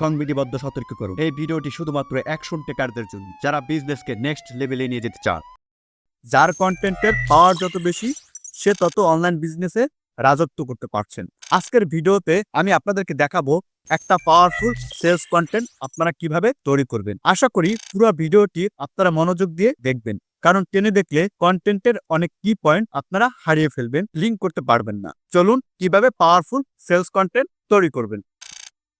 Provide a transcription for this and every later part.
সংবিধিবদ্ধ সতর্কীকরণ। এই ভিডিওটি শুধুমাত্র অ্যাকশন টেকারদের জন্য, যারা বিজনেসকে নেক্সট লেভেলে নিয়ে যেতে চান। যার কন্টেন্টের পাওয়ার যত বেশি, সে তত অনলাইন বিজনেসে রাজত্ব করতে পারছেন। আজকের ভিডিওতে আমি আপনাদেরকে দেখাবো একটা পাওয়ারফুল সেলস কন্টেন্ট আপনারা কিভাবে তৈরি করবেন। আশা করি পুরো ভিডিওটি আপনারা মনোযোগ দিয়ে দেখবেন, কারণ টেনে দেখলে কন্টেন্টের অনেক কি পয়েন্ট আপনারা হারিয়ে ফেলবেন, লিঙ্ক করতে পারবেন না। চলুন কিভাবে পাওয়ারফুল সেলস কন্টেন্ট তৈরি করবেন।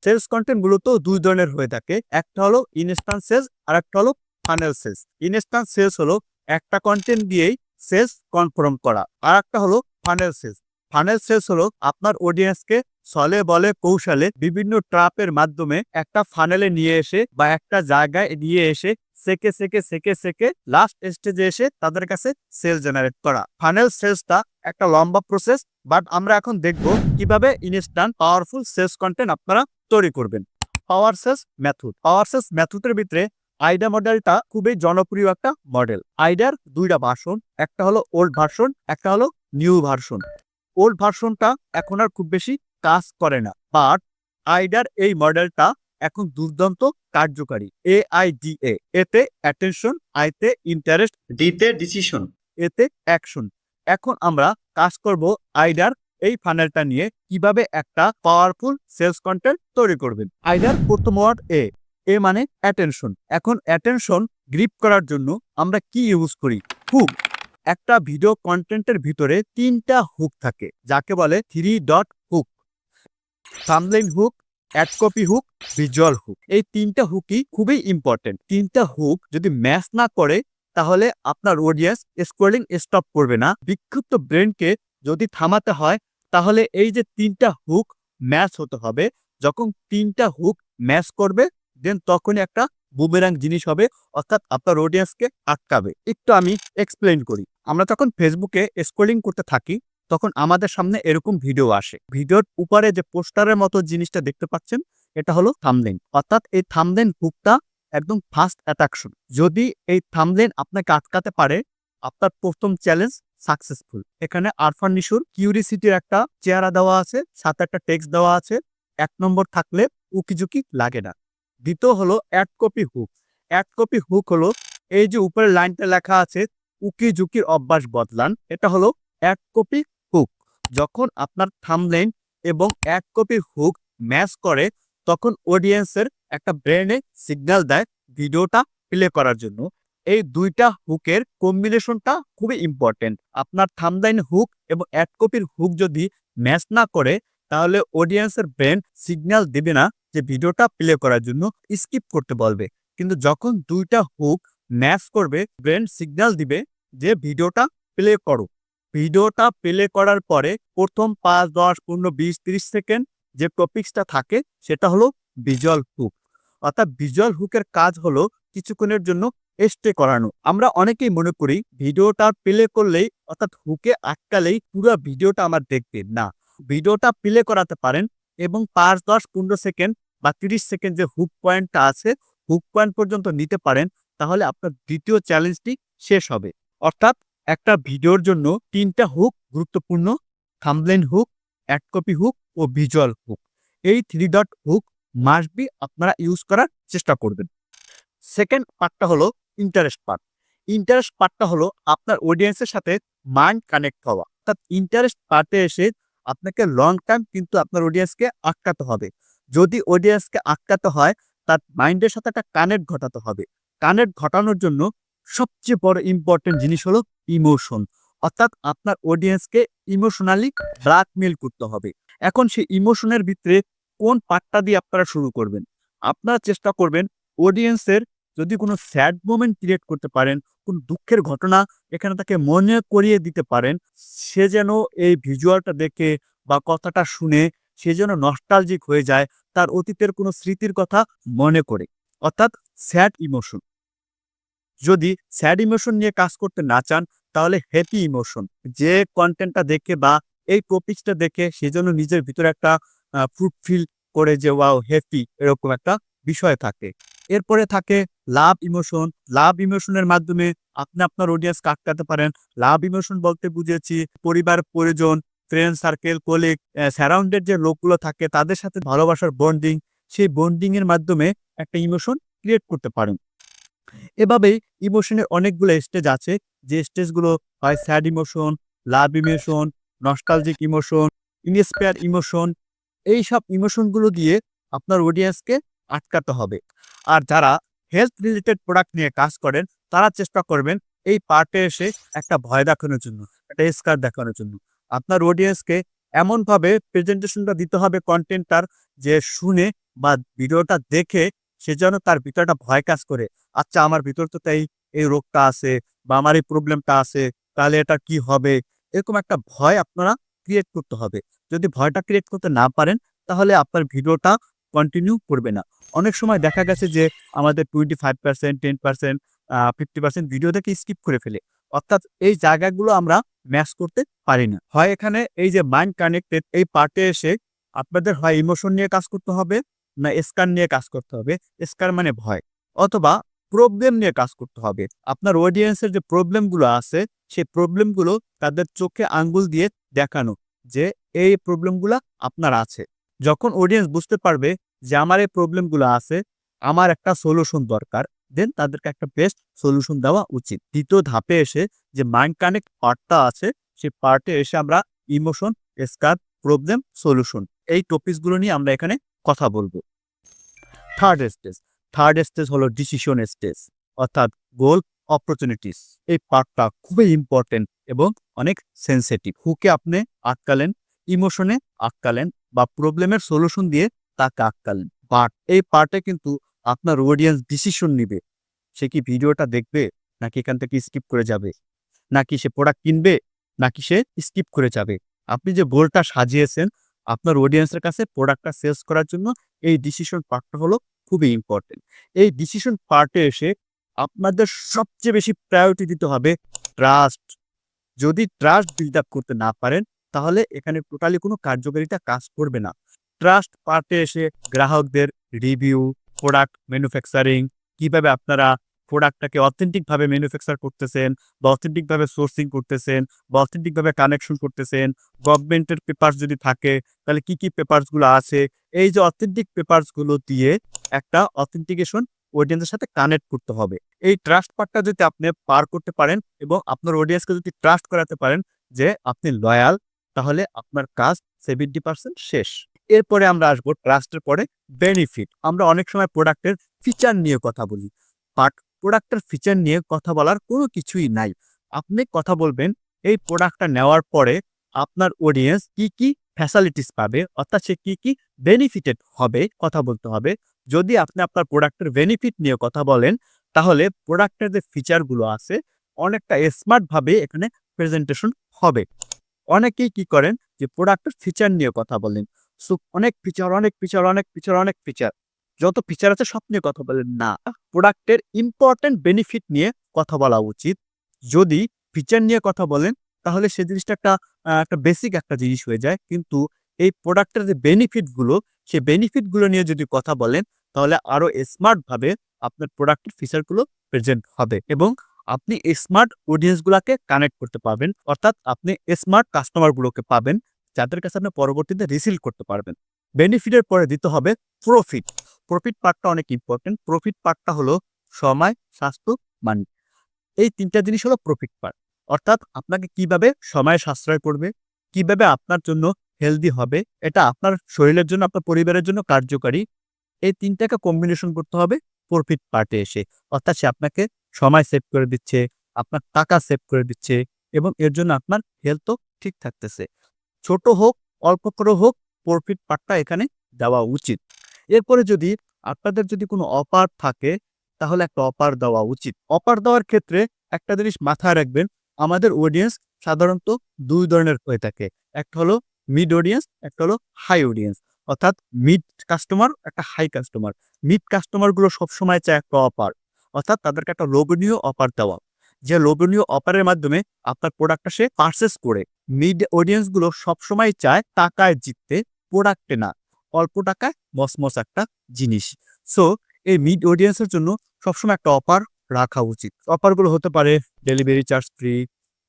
সেলস কন্টেন্ট মূলত দুই ধরনের হয়ে থাকে, একটা হলো ইনস্ট্যান্ট সেলস আর একটা হলো ফানেল সেলস। ইনস্ট্যান্ট সেলস হলো একটা কন্টেন্ট দিয়েই সেলস কনফার্ম করা, আর একটা হলো ফানেল সেলস। ফানেল সেলস হলো আপনার অডিয়েন্সকে ছলে বলে কৌশলে বিভিন্ন ট্রাপের মাধ্যমে একটা ফানেলে নিয়ে এসে বা একটা জায়গায় নিয়ে এসে সেকে লাস্ট স্টেজে এসে তাদের কাছে সেল জেনারেট করা। ফানেল সেলসটা একটা লম্বা প্রসেস, বাট আমরা এখন দেখব কিভাবে ইনস্ট্যান্ট পাওয়ারফুল সেলস কন্টেন্ট আপনারা তৈরি করবেন। পাওয়ার সেলস মেথড। পাওয়ার সেলস মেথডের ভিতরে আইডা মডেলটা খুবই জনপ্রিয় একটা মডেল। আইডার দুইটা ভার্সন, একটা হলো ওল্ড ভার্সন, একটা হলো নিউ ভার্সন। ওল্ড ভার্সনটা এখন আর খুব বেশি কাজ করে না, বাট আইডার এই মডেলটা এখন দুর্দান্ত কার্যকারী। AIDA, এতে অ্যাটেনশন, আইতে ইন্টারেস্ট, ডিতে ডিসিশন, এতে অ্যাকশন। এখন আমরা কাজ করব আইডার এই ফানেলটা নিয়ে কিভাবে একটা পাওয়ারফুল সেলস কন্টেন্ট তৈরি করবেন। আইডার প্রথম ওয়ার্ড এ মানে অ্যাটেনশন। এখন অ্যাটেনশন গ্রিপ করার জন্য আমরা কি ইউজ করি? হুক। একটা ভিডিও কন্টেন্টের ভিতরে তিনটা হুক থাকে, যাকে বলে 3 dot hook. Thumbnail hook, ad copy hook, visual hook. এই তিনটা হুকই খুবই ইম্পর্টেন্ট। তিনটা হুক যদি ম্যাচ না করে তাহলে আপনার অডিয়েন্স স্ক্রলিং স্টপ করবে না। বিক্ষিপ্ত ব্রেনকে যদি থামাতে হয় তাহলে এই যে তিনটা হুক ম্যাচ হতে হবে। যখন তিনটা হুক ম্যাচ করবে দেন তখনই একটা বুমেরাং জিনিস হবে, অর্থাৎ আপনার অডিয়েন্সকে আটকাবে। একটু আমি এক্সপ্লেইন করি। আমরা যখন ফেসবুকে স্ক্রলিং করতে থাকি তখন আমাদের সামনে এরকম ভিডিও আসে। ভিডিওর উপরে যে পোস্টারের মতো জিনিসটা দেখতে পাচ্ছেন, এটা হলো থাম্বনেইল। অর্থাৎ এই থাম্বনেইল হুকটা একদম ফাস্ট অ্যাট্রাকশন। যদি এই থাম্বনেইল আপনাকে আটকাতে পারে, আপনার প্রথম চ্যালেঞ্জ সাকসেসফুল। এখানে আরফান নিশুর কিউরিসিটির একটা চেহারা দেওয়া আছে, সাথে একটা টেক্সট দেওয়া আছে। 1 নম্বর থাকলে উকিঝুঁকি লাগে না। দ্বিতীয় হলো add copy hook. Ad copy hook হলো এই যে উপরের লাইনটা লেখা আছে, উকিঝুঁকির অভ্যাস বদলান। এটা হলো অ্যাড কপি হুক। যখন আপনার থাম্বনেইল এবং অ্যাড কপি হুক ম্যাচ করে তখন অডিয়েন্সের একটা ব্রেনে সিগন্যাল দেয় ভিডিওটা প্লে করার জন্য। এই দুইটা হুকের কম্বিনেশনটা খুবই ইম্পর্টেন্ট। আপনার থাম্বনেইল হুক এবং অ্যাড কপির হুক যদি ম্যাচ না করে তাহলে অডিয়েন্সের ব্রেন সিগন্যাল দেবে না যে ভিডিওটা প্লে করার জন্য, স্কিপ করতে বলবে। কিন্তু যখন দুইটা হুক ম্যাচ করবে ব্রেন সিগন্যাল দিবে যে ভিডিওটা প্লে করো। ভিডিওটা প্লে করার পরে প্রথম 5, 10, 15, 20, 30 সেকেন্ড যে টপিক্সটা থাকে সেটা হলো ভিজুয়াল হুক। অর্থাৎ ভিজুয়াল হুকের কাজ হলো কিছুক্ষণের জন্য স্টে করানো। আমরা অনেকেই মনে করি ভিডিওটা প্লে করলেই, অর্থাৎ হুকে আটকালেই পুরো ভিডিওটা আমার দেখবে না। ভিডিওটা প্লে করাতে পারেন এবং 5, 10, 15 সেকেন্ড বা 30 সেকেন্ড যে হুক পয়েন্টটা আছে, হুক পয়েন্ট পর্যন্ত নিতে পারেন, তাহলে আপনার দ্বিতীয় চ্যালেঞ্জটি শেষ হবে। অর্থাৎ একটা ভিডিওর জন্য 3টা হুক গুরুত্বপূর্ণ: thumbnail hook, ad copy hook ও ভিজুয়াল হুক। এই 3 ডট হুক মাস্ট বি আপনারা ইউজ করার চেষ্টা করবেন। সেকেন্ড পার্টটা হলো ইন্টারেস্ট পার্ট। ইন্টারেস্ট পার্টটা হলো আপনার অডিয়েন্সের সাথে মাইন্ড কানেক্ট হওয়া। অর্থাৎ ইন্টারেস্ট পার্টে এসে আপনাকে লং টাইম কিন্তু আপনার অডিয়েন্সকে আটকাতে হবে। যদি অডিয়েন্সকে আটকাতে হয় তার মাইন্ডের সাথে একটা কানেক্ট ঘটাতে হবে। কানেক্ট ঘটানোর জন্য সবচেয়ে বড় ইম্পর্টেন্ট জিনিস হলো ইমোশন। অর্থাৎ আপনার অডিয়েন্সকে ইমোশনালি ব্ল্যাকমেল করতে হবে। এখন সেই ইমোশনের ভিতরে কোন পার্টটা দিয়ে আপনারা শুরু করবেন? আপনারা চেষ্টা করবেন অডিয়েন্সের যদি কোনো স্যাড মোমেন্ট ক্রিয়েট করতে পারেন, কোন দুঃখের ঘটনা এখানে তাকে মনে করিয়ে দিতে পারেন, সে যেন এই ভিজুয়ালটা দেখে বা কথাটা শুনে সে যেন নস্টালজিক হয়ে যায়, তার অতীতের কোনো স্মৃতির কথা মনে করে। অর্থাৎ স্যাড ইমোশন। যদি স্যাড ইমোশন নিয়ে কাজ করতে না চান তাহলে হ্যাপি ইমোশন, যে কন্টেন্টটা দেখে বা এই টপিকসটা দেখে সে যেন নিজের ভিতরে একটা ফিল করে যে ওয়াও হ্যাপি, এরকম একটা বিষয় থাকে। এরপরে থাকে লাভ ইমোশন। লাভ ইমোশনের মাধ্যমে আপনি আপনার অডিয়েন্সকে আটকাতে পারেন। লাভ ইমোশন বলতে বুঝেছি পরিবার, পরিজন, ফ্রেন্ড সার্কেল, কলিগ, সারাউন্ডেড যে লোকগুলো থাকে তাদের সাথে ভালোবাসার বন্ডিং, সেই বন্ডিং এর মাধ্যমে একটা ইমোশন ক্রিয়েট করতে পারেন। এভাবেই ইমোশনের অনেকগুলো স্টেজ আছে, যে স্টেজগুলো হয় sad emotion, love emotion, nostalgic emotion, inspire emotion. এইসব ইমোশনগুলো দিয়ে আপনার অডিয়েন্সকে আটকাতে হবে। আর যারা হেলথ রিলেটেড প্রোডাক্ট নিয়ে কাজ করেন, তারা চেষ্টা করবেন এই পার্টে এসে একটা ভয় দেখানোর জন্য, একটা স্কার দেখানোর জন্য। আপনার অডিয়েন্সকে এমনভাবে প্রেজেন্টেশনটা দিতে হবে কন্টেন্টটার, যে শুনে বা ভিডিওটা দেখে সে যেন তার ভিতরে একটা ভয় কাজ করে। আচ্ছা, আমার ভিতর তো তাই এই রোগটা আছে বা আমার এই প্রবলেমটা আছে, তাহলে এটা কি হবে? এরকম একটা ভয় আপনারা ক্রিয়েট করতে হবে। যদি ভয়টা ক্রিয়েট করতে না পারেন, তাহলে আপনার ভিডিওটা কন্টিনিউ করবে না। অনেক সময় দেখা গেছে যে আমাদের 25%, 10%, 50% ভিডিও দেখে স্কিপ করে ফেলে। অর্থাৎ এই জায়গাগুলো আমরা ম্যাচ করতে পারি না। হয় এখানে এই যে মাইন্ড কানেক্টেড এই পার্টে এসে আপনাদের হয় ইমোশন নিয়ে কাজ করতে হবে, না স্কার নিয়ে কাজ করতে হবে। স্কার মানে ভয়, অথবা প্রবলেম নিয়ে কাজ করতে হবে। আপনার অডিয়েন্সের যে প্রবলেমগুলো আছে, সেই প্রবলেমগুলো তাদের চোখে আঙ্গুল দিয়ে দেখানো যে এই প্রবলেমগুলা আপনার আছে। যখন অডিয়েন্স বুঝতে পারবে যে আমার এই প্রবলেমগুলো আছে, আমার একটা সলিউশন দরকার, দেন তাদেরকে একটা বেস্ট সলিউশন দেওয়া উচিত। দ্বিতীয় ধাপে এসে যে মাইন্ড কানেক্ট পার্টটা আছে, সেই পার্টে এসে আমরা ইমোশন, স্কার, প্রবলেম, সলিউশন এই টপিকসগুলো নিয়ে আমরা এখানে কথা বলবো। থার্ড স্টেজ হলো ডিসিশন স্টেজ, অর্থাৎ গোল, অপরচুনিটিস। এই পার্টটা খুবই ইম্পর্টেন্ট এবং অনেক সেন্সিটিভ। হুকে আপনি আটকালেন, ইমোশনে আটকালেন, বা প্রবলেমের সলিউশন দিয়ে তাকে আটকালেন, বাট এই পার্টে কিন্তু আপনার অডিয়েন্স ডিসিশন নিবে। সে কি ভিডিওটা দেখবে, নাকি এখান থেকে স্কিপ করে যাবে, নাকি সে প্রোডাক্ট কিনবে, নাকি সে স্কিপ করে যাবে। আপনি যে গোলটা সাজিয়েছেন আপনার অডিয়েন্সের কাছে প্রোডাক্টটা সেলস করার জন্য, এই ডিসিশন পার্টটা হলো খুবই ইম্পর্টেন্ট। এই ডিসিশন পার্টে এসে আপনাদের সবচেয়ে বেশি প্রায়োরিটি দিতে হবে ট্রাস্ট। যদি ট্রাস্ট বিল্ড আপ করতে না পারেন, তাহলে এখানে টোটালি কোনো কার্যকারিতা কাজ করবে না। ট্রাস্ট পার্টে এসে গ্রাহকদের রিভিউ, প্রোডাক্ট ম্যানুফ্যাকচারিং, কিভাবে আপনারা প্রোডাক্টটাকে অথেন্টিকভাবে ম্যানুফ্যাকচার করতেছেন, বা অথেন্টিকভাবে সোর্সিং করতেছেন, বা অথেন্টিকভাবে কানেকশন করতেছেন। গভর্নমেন্টের পেপারস যদি থাকে, তাহলে কি পেপারসগুলো আছে, এই যে অথেন্টিক পেপারসগুলো দিয়ে একটা অথেন্টিকেশন অডিয়েন্সের সাথে কানেক্ট করতে হবে। এই ট্রাস্ট পার্টটা যদি আপনি পার করতে পারেন এবং আপনার অডিয়েন্সকে যদি ট্রাস্ট করাতে পারেন যে আপনি লয়াল, তাহলে আপনার কাজ 70% শেষ। এরপরে আমরা আসবো ট্রাস্টের পরে বেনিফিট। আমরা অনেক সময় প্রোডাক্টের ফিচার নিয়ে কথা বলি, বাট প্রোডাক্টের ফিচার নিয়ে কথা বলার কোনো কিছুই নাই। আপনি কথা বলবেন এই প্রোডাক্টটা নেওয়ার পরে আপনার অডিয়েন্স কি কি ফ্যাসিলিটিস পাবে, অর্থাৎ সে কি কি বেনিফিটেড হবে, কথা বলতে হবে। যদি আপনি আপনার প্রোডাক্টের বেনিফিট নিয়ে কথা বলেন, তাহলে প্রোডাক্টের যে ফিচারগুলো আছে অনেকটা স্মার্টভাবে এখানে প্রেজেন্টেশন হবে। অনেকেই কি করেন যে প্রোডাক্টের ফিচার নিয়ে কথা বলেন। সো অনেক ফিচার, অনেক ফিচার, অনেক ফিচার, অনেক ফিচার, যত ফিচার আছে সব নিয়ে কথা বলেন না। প্রোডাক্টের ইম্পর্টেন্ট বেনিফিট নিয়ে কথা বলা উচিত। যদি ফিচার নিয়ে কথা বলেন, তাহলে সে জিনিসটা একটা বেসিক একটা জিনিস হয়ে যায়। কিন্তু এই প্রোডাক্টের যে বেনিফিটগুলো, সেই বেনিফিটগুলো নিয়ে যদি কথা বলেন, তাহলে আরো স্মার্টভাবে আপনার প্রোডাক্টের ফিচারগুলো প্রেজেন্ট হবে এবং আপনি স্মার্ট অডিয়েন্সগুলোকে কানেক্ট করতে পারবেন। অর্থাৎ আপনি স্মার্ট কাস্টমারগুলোকে পাবেন, যাদের কাছে আপনি পরবর্তীতে রিসিল করতে পারবেন। বেনিফিটের পরে দিতে হবে প্রফিট। প্রফিট পার্টটা অনেক ইম্পর্টেন্ট। প্রফিট পার্টটা হলো সময়, স্বাস্থ্য, মানি। এই ৩টা জিনিস হলো প্রফিট পার্ট। অর্থাৎ আপনাকে কিভাবে সময় সাশ্রয় করবে, কিভাবে আপনার জন্য হেলদি হবে, এটা আপনার শরীরের জন্য, আপনার পরিবারের জন্য কার্যকারী। এই ৩টাকে কম্বিনেশন করতে হবে প্রফিট পার্টে এসে। অর্থাৎ সে আপনাকে সময় সেভ করে দিচ্ছে, আপনার টাকা সেভ করে দিচ্ছে এবং এর জন্য আপনার হেলথও ঠিক থাকতেছে। ছোট হোক, অল্প করে হোক, প্রফিট পার্টটা এখানে দেওয়া উচিত। এরপরে যদি আপনাদের যদি কোনো অফার থাকে, তাহলে একটা অফার দেওয়া উচিত। অফার দেওয়ার ক্ষেত্রে একটা জিনিস মাথায় রাখবেন, আমাদের অডিয়েন্স সাধারণত ২ ধরনের হয়ে থাকে। একটা হলো মিড অডিয়েন্স, একটা হলো হাই অডিয়েন্স। অর্থাৎ মিড কাস্টমার, একটা হাই কাস্টমার। মিড কাস্টমারগুলো সবসময় চায় একটা অফার, অর্থাৎ তাদেরকে একটা লোভনীয় অফার দেওয়া, যে লোভনীয় অফারের মাধ্যমে আপনার প্রোডাক্টটা সে পারচেস করে। মিড অডিয়েন্সগুলো সবসময় চায় টাকায় জিততে, প্রোডাক্টে না। অল্প টাকায় মসমস একটা জিনিস। সো এই মিড অডিয়েন্সের জন্য সবসময় একটা অফার রাখা উচিত। অফারগুলো হতে পারে ডেলিভারি চার্জ ফ্রি,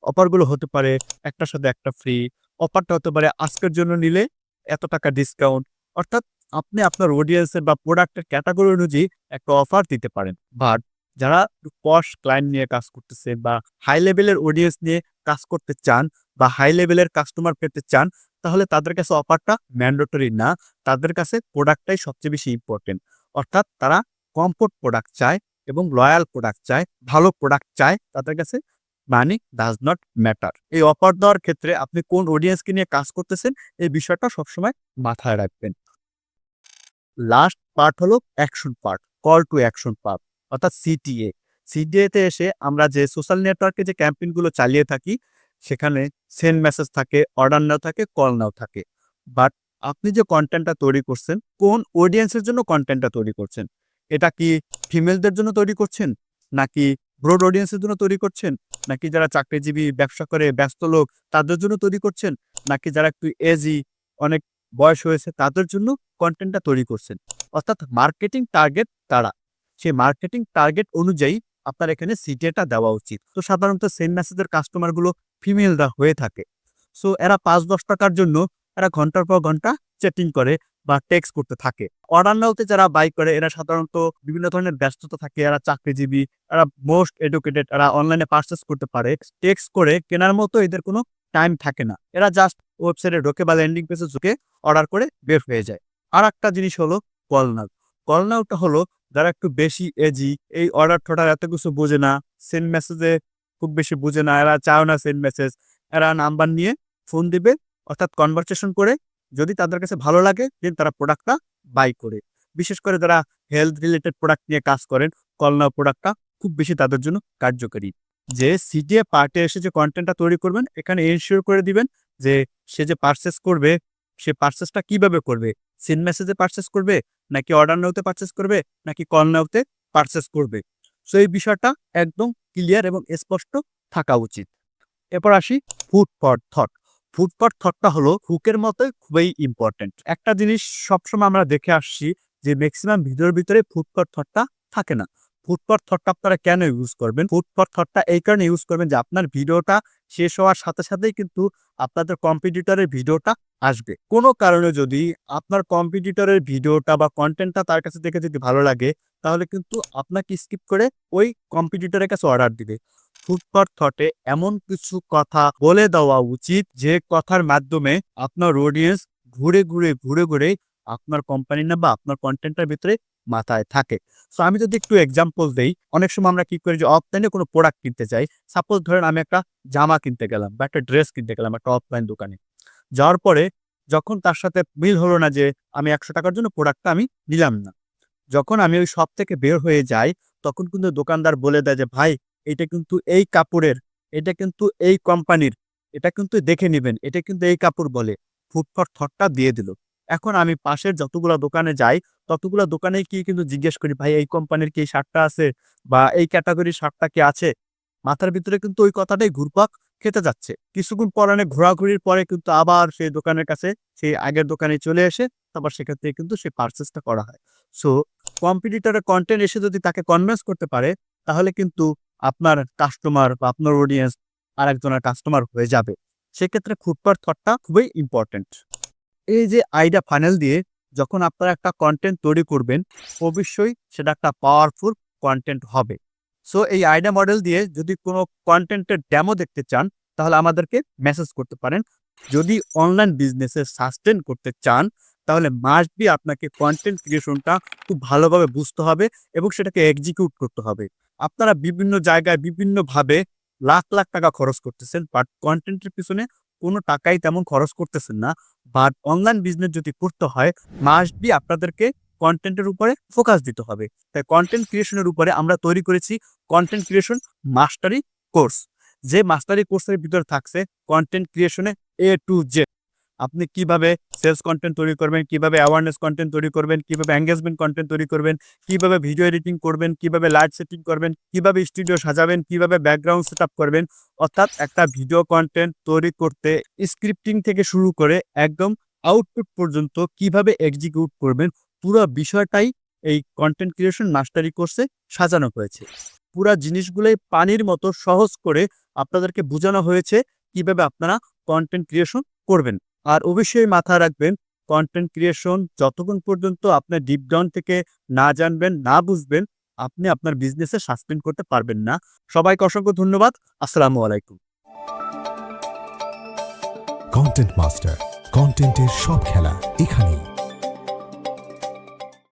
অফারগুলো হতে পারে একটার সাথে একটা ফ্রি, অফারটা হতে পারে আজকের জন্য নিলে এত টাকা ডিসকাউন্ট। অর্থাৎ আপনি আপনার অডিয়েন্সের বা প্রোডাক্টের ক্যাটাগরি অনুযায়ী একটা অফার দিতে পারেন। বাট যারা পশ ক্লায়েন্ট নিয়ে কাজ করতেছেন বা হাই লেভেলের অডিয়েন্স নিয়ে কাজ করতে চান বা হাই লেভেলের কাস্টমার পেতে চান, তাহলে তাদের কাছে অফারটা ম্যান্ডেটরি না। তাদের কাছে প্রোডাক্টটাই সবচেয়ে বেশি ইম্পর্টেন্ট। অর্থাৎ তারা কমফোর্ট প্রোডাক্ট চায় এবং লয়াল প্রোডাক্ট চায়, ভালো প্রোডাক্ট চায়। তাদের কাছে মানি ডাজ নট ম্যাটার। এই অফার দেওয়ার ক্ষেত্রে আপনি কোন অডিয়েন্সকে নিয়ে কাজ করতেছেন, এই বিষয়টা সবসময় মাথায় রাখবেন। লাস্ট পার্ট হলো action part, call to action part, অর্থাৎ সিটিএ। সিটিএতে এসে আমরা যে সোশ্যাল নেটওয়ার্কে যে ক্যাম্পেইনগুলো চালিয়ে থাকি, সেখানে সেন্ড মেসেজ থাকে, অর্ডার নাও থাকে, কল নাও থাকে। বাট আপনি যে কন্টেন্টটা তৈরি করছেন, কোন অডিয়েন্সের জন্য কন্টেন্টটা তৈরি করছেন? এটা কি ফিমেলদের জন্য তৈরি করছেন? নাকি ব্রড অডিয়েন্সের জন্য তৈরি করছেন? নাকি যারা চাকরিজীবী, ব্যবসা করে ব্যস্ত লোক তাদের জন্য তৈরি করছেন? নাকি যারা একটু এজি, অনেক বয়স হয়েছে তাদের জন্য কন্টেন্টটা তৈরি করছেন? অর্থাৎ মার্কেটিং টার্গেট তারা। সেই মার্কেটিং টার্গেট অনুযায়ী আপনার এখানে সিটিএটা দেওয়া উচিত। তো সাধারণত সেন্ড মেসেজের কাস্টমারগুলো ফিমেলরা হয়ে থাকে। সো এরা ৫-১০ টাকার জন্য এরা ঘন্টার পর ঘন্টা চ্যাটিং করে বা টেক্সট করতে থাকে। অর্ডার নাওতে যারা বাই করে এরা সাধারণত বিভিন্ন ধরনের ব্যস্ততা থাকে, এরা চাকরিজীবী, এরা মোস্ট এডুকেটেড, এরা অনলাইনে পারচেজ করতে পারে। টেক্সট করে কেনার মতো এদের কোনো টাইম থাকে না। এরা জাস্ট ওয়েবসাইটে ঢোকে বা ল্যান্ডিং পেজে ঢুকে অর্ডার করে বের হয়ে যায়। আরেকটা জিনিস হলো কল নাও। কল নাওটা হলো যারা একটু বেশি এজি, এই অর্ডার-টর্ডার এত কিছু বোঝে না, সেন্ড মেসেজে খুব বেশি বুঝে না, এরা চায় না সেন্ড মেসেজ। এরা নাম্বার নিয়ে ফোন দিবে, অর্থাৎ কনভারসেশন করে যদি তাদের কাছে ভালো লাগে দেন তারা প্রোডাক্টটা বাই করে। বিশেষ করে যারা হেলথ রিলেটেড প্রোডাক্ট নিয়ে কাজ করেন, কল নাও প্রোডাক্টটা খুব বেশি তাদের জন্য কার্যকরী। যে সিডিএ পার্টে এসে যে কনটেন্টটা তৈরি করবেন, এখানে এনশিওর করে দিবেন যে সে যে পারচেজ করবে, সে পারচেজটা কিভাবে করবে? সেন্ড মেসেজে পারচেজ করবে, নাকি অর্ডার নাওতে পারচেজ করবে, নাকি কল নাওতে পারচেজ করবে? সো এই বিষয়টা একদম ক্লিয়ার এবং স্পষ্ট থাকা উচিত। এরপর আসি food for thought. Food for থটটা হলো হুকের মতোই খুবই ইম্পর্টেন্ট। একটা জিনিস সবসময় আমরা দেখে আসছি যে মেক্সিমাম ভিডিওর ভিতরে ফুড ফর থটটা থাকে না। ফুড ফর থটটা আপনারা কেন ইউজ করবেন? ফুড ফর থটটা এই কারণে ইউজ করবেন যে আপনার ভিডিওটা শেষ হওয়ার সাথে সাথেই কিন্তু আপনাদের কম্পিটিটরের ভিডিওটা আসবে। কোনো কারণে যদি আপনার কম্পিটিটরের ভিডিওটা বা কনটেন্টটা তার কাছে দেখে যদি ভালো লাগে, তাহলে কিন্তু আপনাকে স্কিপ করে ওই কম্পিটিটরের কাছে অর্ডার দিবে। ফুড ফর থটে এমন কিছু কথা বলে দেওয়া উচিত যে কথার মাধ্যমে আপনার অডিয়েন্স ঘুরে ঘুরে আপনার কোম্পানির নাম বা আপনার কন্টেন্টের ভিতরে মাথায় থাকে। সো আমি যদি একটু এক্সাম্পল দেই, অনেক সময় আমরা কি করি যে অফলাইনে কোনো প্রোডাক্ট কিনতে যাই। সাপোজ ধরেন আমি একটা জামা কিনতে গেলাম বা একটা ড্রেস কিনতে গেলাম একটা অফলাইন দোকানে। যাওয়ার পরে যখন তার সাথে মিল হলো না যে আমি ৳১০০ জন্য প্রোডাক্টটা আমি নিলাম না। যখন আমি ওই শপ থেকে বের হয়ে যাই, তখন কিন্তু দোকানদার বলে দেয় যে, "ভাই, এটা কিন্তু এই কাপড়ের, এটা কিন্তু এই কোম্পানির, এটা কিন্তু দেখে নিবেন, এটা কিন্তু এই কাপড় বলে।" ফুড ফর থটটা দিয়ে দিল। এখন আমি পাশের যতগুলা দোকানে যাই, ততগুলা দোকানে গিয়ে কিন্তু জিজ্ঞেস করি, "ভাই, এই কোম্পানির কি এই শার্টটা আছে? বা এই ক্যাটেগরির শার্টটা কি আছে?" মাথার ভিতরে কিন্তু ওই কথাটাই ঘুরপাক খেতে যাচ্ছে। কিছুক্ষণ পর অনেক ঘোরাঘুরির পরে কিন্তু আবার সেই দোকানের কাছে, সেই আগের দোকানে চলে এসে তারপর সেখান থেকে কিন্তু সেই পারচেজটা করা হয়। সো কম্পিটিটরের কনটেন্ট এসে যদি তাকে কনভিন্স করতে পারে, তাহলে কিন্তু আপনার কাস্টমার বা আপনার অডিয়েন্স আরেকজনের কাস্টমার হয়ে যাবে। সেক্ষেত্রে ফুড ফর থটটা খুবই ইম্পর্টেন্ট। এই যে আইডিয়া ফানেল দিয়ে যখন আপনারা একটা কনটেন্ট তৈরি করবেন, অবশ্যই সেটা একটা পাওয়ারফুল কনটেন্ট হবে। সো এই আইডিয়া মডেল দিয়ে যদি কোনো কনটেন্টের ডেমো দেখতে চান, তাহলে আমাদেরকে মেসেজ করতে পারেন। যদি অনলাইন বিজনেসে সাস্টেইন করতে চান, তাহলে মাস্ট বি আপনাকে কনটেন্ট ক্রিয়েশনটা খুব ভালোভাবে বুঝতে হবে এবং সেটাকে এক্সিকিউট করতে হবে। আপনারা বিভিন্ন জায়গায় বিভিন্নভাবে লাখ টাকা খরচ করতেছেন, বাট কনটেন্টের পিছনে কোনো টাকাই তেমন খরচ করতেছেন না। বাট অনলাইন বিজনেস যদি করতে হয়, মাস্ট বি আপনাদেরকে কনটেন্টের উপরে ফোকাস দিতে হবে। তাই কনটেন্ট ক্রিয়েশনের উপরে আমরা তৈরি করেছি কনটেন্ট ক্রিয়েশন মাস্টারি কোর্স। যে মাস্টারি কোর্সের ভিতরে থাকছে কনটেন্ট ক্রিয়েশনে A to Z। আপনি কিভাবে সেলস কনটেন্ট তৈরি করবেন, কিভাবে অ্যাওয়ারনেস কনটেন্ট তৈরি করবেন, কিভাবে এনগেজমেন্ট কনটেন্ট তৈরি করবেন, কিভাবে ভিডিও এডিটিং করবেন, কিভাবে লাইট সেটিং করবেন, কিভাবে স্টুডিও সাজাবেন, কিভাবে ব্যাকগ্রাউন্ড সেটআপ করবেন। অর্থাৎ একটা ভিডিও কনটেন্ট তৈরি করতে স্ক্রিপ্টিং থেকে শুরু করে একদম আউটপুট পর্যন্ত কিভাবে এক্সিকিউট করবেন, পুরো বিষয়টাই এই কনটেন্ট ক্রিয়েশন মাস্টারি কোর্সে সাজানো হয়েছে। পুরা জিনিসগুলোই পানির মতো সহজ করে আপনাদেরকে বোঝানো হয়েছে কিভাবে আপনারা কনটেন্ট ক্রিয়েশন করবেন। আর অবশ্যই মাথায় রাখবেন, কন্টেন্ট ক্রিয়েশন যতক্ষণ পর্যন্ত আপনার ডিপ ডাউন থেকে না জানবেন, না বুঝবেন, আপনি আপনার বিজনেসে সাসপেন্ড করতে পারবেন না। সবাইকে অসংখ্য ধন্যবাদ। আসসালামু আলাইকুম। কন্টেন্ট মাস্টার, কন্টেন্টের সব খেলা এখানেই।